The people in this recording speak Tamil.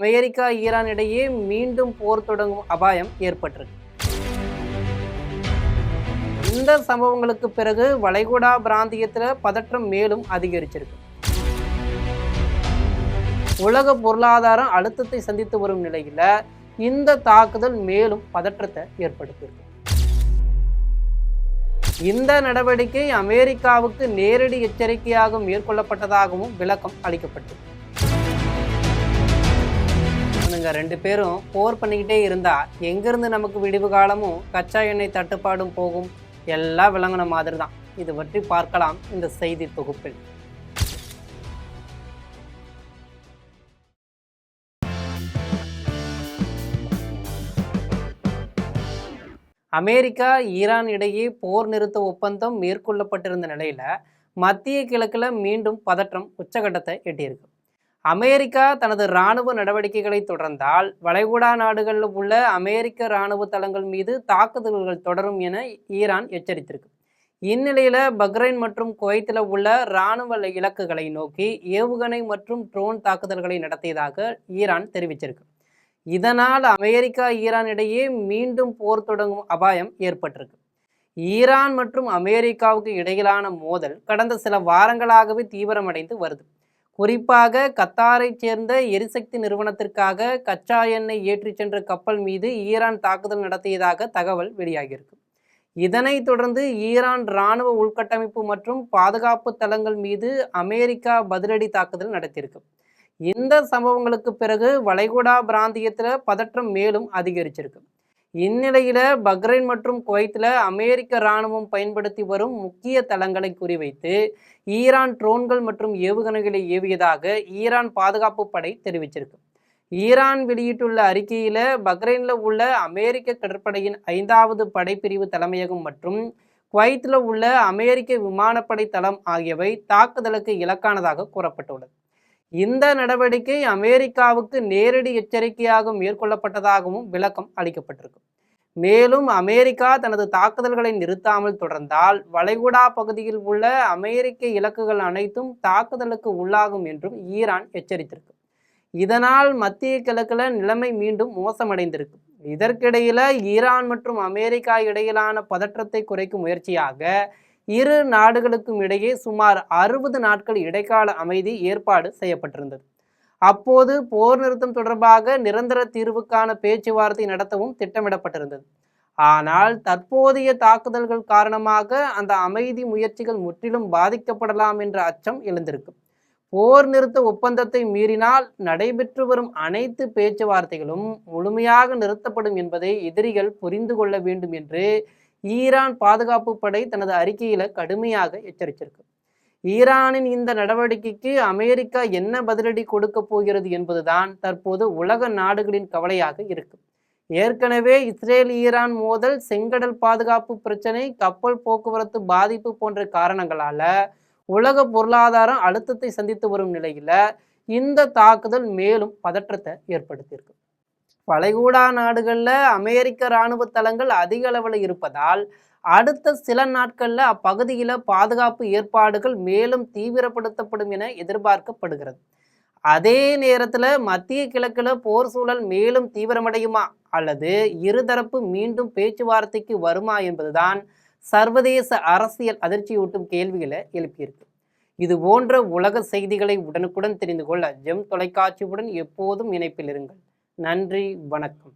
அமெரிக்கா ஈரான் இடையே மீண்டும் போர் தொடங்கும் அபாயம் ஏற்பட்டிருக்கு. இந்த சம்பவங்களுக்கு பிறகு வளைகுடா பிராந்தியத்தில் பதற்றம் மேலும் அதிகரிச்சிருக்கு. உலக பொருளாதாரம் அழுத்தத்தை சந்தித்து வரும் நிலையில இந்த தாக்குதல் மேலும் பதற்றத்தை ஏற்படுத்தியிருக்கு. இந்த நடவடிக்கை அமெரிக்காவுக்கு நேரடி எச்சரிக்கையாக மேற்கொள்ளப்பட்டதாகவும் விளக்கம் அளிக்கப்பட்டது. ரெண்டு பேரும் போர் பண்ணிக்கிட்டே இருந்தா எங்கிருந்து நமக்கு விடிவு காலமும் கச்சா எண்ணெய் தட்டுப்பாடும் போகும், எல்லாம் விளங்கின மாதிரி தான். இது பற்றி பார்க்கலாம் இந்த செய்தி தொகுப்பில். அமெரிக்கா ஈரான் இடையே போர் நிறுத்த ஒப்பந்தம் மேற்கொள்ளப்பட்டிருந்த நிலையில மத்திய கிழக்குல மீண்டும் பதற்றம் உச்சகட்டத்தை எட்டியிருக்கு. அமெரிக்கா தனது இராணுவ நடவடிக்கைகளை தொடர்ந்தால் வளைகுடா நாடுகளில் உள்ள அமெரிக்க இராணுவ தளங்கள் மீது தாக்குதல்கள் தொடரும் என ஈரான் எச்சரித்திருக்கு. இந்நிலையில பக்ரைன் மற்றும் குவைத்தில் உள்ள இராணுவ இலக்குகளை நோக்கி ஏவுகணை மற்றும் ட்ரோன் தாக்குதல்களை நடத்தியதாக ஈரான் தெரிவிச்சிருக்கு. இதனால் அமெரிக்கா ஈரான் இடையே மீண்டும் போர் தொடங்கும் அபாயம் ஏற்பட்டிருக்கு. ஈரான் மற்றும் அமெரிக்காவுக்கு இடையிலான மோதல் கடந்த சில வாரங்களாகவே தீவிரமடைந்து வருது. குறிப்பாக கத்தாரை சேர்ந்த எரிசக்தி நிறுவனத்திற்காக கச்சா எண்ணெய் ஏற்றி சென்ற கப்பல் மீது ஈரான் தாக்குதல் நடத்தியதாக தகவல் வெளியாகியிருக்கு. இதனைத் தொடர்ந்து ஈரான் இராணுவ உள்கட்டமைப்பு மற்றும் பாதுகாப்பு தளங்கள் மீது அமெரிக்கா பதிலடி தாக்குதல் நடத்தியிருக்கு. இந்த சம்பவங்களுக்கு பிறகு வளைகுடா பிராந்தியத்தில் பதற்றம் மேலும் அதிகரிச்சிருக்கு. இந்நிலையில பக்ரைன் மற்றும் குவைத்தில் அமெரிக்க இராணுவம் பயன்படுத்தி வரும் முக்கிய தளங்களை குறிவைத்து ஈரான் ட்ரோன்கள் மற்றும் ஏவுகணைகளை ஏவியதாக ஈரான் பாதுகாப்பு படை தெரிவிச்சிருக்கு. ஈரான் வெளியிட்டுள்ள அறிக்கையில பக்ரைன்ல உள்ள அமெரிக்க கடற்படையின் 5வது படைப்பிரிவு தலைமையகம் மற்றும் குவைத்தில் உள்ள அமெரிக்க விமானப்படை தளம் ஆகியவை தாக்குதலுக்கு இலக்கானதாக கூறப்பட்டுள்ளது. இந்த நடவடிக்கை அமெரிக்காவுக்கு நேரடி எச்சரிக்கையாக மேற்கொள்ளப்பட்டதாகவும் விளக்கம் அளிக்கப்பட்டிருக்கு. மேலும் அமெரிக்கா தனது தாக்குதல்களை நிறுத்தாமல் தொடர்ந்தால் வளைகுடா பகுதியில் உள்ள அமெரிக்க இலக்குகள் அனைத்தும் தாக்குதலுக்கு உள்ளாகும் என்றும் ஈரான் எச்சரித்திருக்கு. இதனால் மத்திய கிழக்குல நிலைமை மீண்டும் மோசமடைந்திருக்கு. இதற்கிடையில ஈரான் மற்றும் அமெரிக்கா இடையிலான பதற்றத்தை குறைக்கும் முயற்சியாக இரு நாடுகளுக்கும் இடையே சுமார் 60 நாட்கள் இடைக்கால அமைதி ஏற்பாடு செய்யப்பட்டிருந்தது. அப்போது போர் நிறுத்தம் தொடர்பாக நிரந்தர தீர்வுக்கான பேச்சுவார்த்தை நடத்தவும் திட்டமிடப்பட்டிருந்தது. ஆனால் தற்போதைய தாக்குதல்கள் காரணமாக அந்த அமைதி முயற்சிகள் முற்றிலும் பாதிக்கப்படலாம் என்ற அச்சம் எழுந்திருக்கு. போர் நிறுத்த ஒப்பந்தத்தை மீறினால் நடைபெற்று வரும் அனைத்து பேச்சுவார்த்தைகளும் முழுமையாக நிறுத்தப்படும் என்பதை எதிரிகள் புரிந்து கொள்ள வேண்டும் என்று ஈரான் பாதுகாப்பு படை தனது அறிக்கையில கடுமையாக எச்சரித்திருக்கு. ஈரானின் இந்த நடவடிக்கைக்கு அமெரிக்கா என்ன பதிலடி கொடுக்க போகிறது என்பதுதான் தற்போது உலக நாடுகளின் கவலையாக இருக்கு. ஏற்கனவே இஸ்ரேல் ஈரான் மோதல், செங்கடல் பாதுகாப்பு பிரச்சனை, கப்பல் போக்குவரத்து பாதிப்பு போன்ற காரணங்களால உலக பொருளாதாரம் அழுத்தத்தை சந்தித்து வரும் நிலையில இந்த தாக்குதல் மேலும் பதற்றத்தை ஏற்படுத்தியிருக்கு. வளைகுடா நாடுகளில் அமெரிக்க இராணுவ தளங்கள் அதிக அளவில் இருப்பதால் அடுத்த சில நாட்களில் அப்பகுதியில் பாதுகாப்பு ஏற்பாடுகள் மேலும் தீவிரப்படுத்தப்படும் என எதிர்பார்க்கப்படுகிறது. அதே நேரத்தில் மத்திய கிழக்கில் போர் சூழல் மேலும் தீவிரமடையுமா அல்லது இருதரப்பு மீண்டும் பேச்சுவார்த்தைக்கு வருமா என்பதுதான் சர்வதேச அரசியல் அதிர்ச்சியூட்டும் கேள்விகளை எழுப்பியிருக்கு. இது போன்ற உலக செய்திகளை உடனுக்குடன் தெரிந்து கொள்ள ஜெம் தொலைக்காட்சியுடன் எப்போதும் இணைப்பில் இருங்கள். நன்றி, வணக்கம்.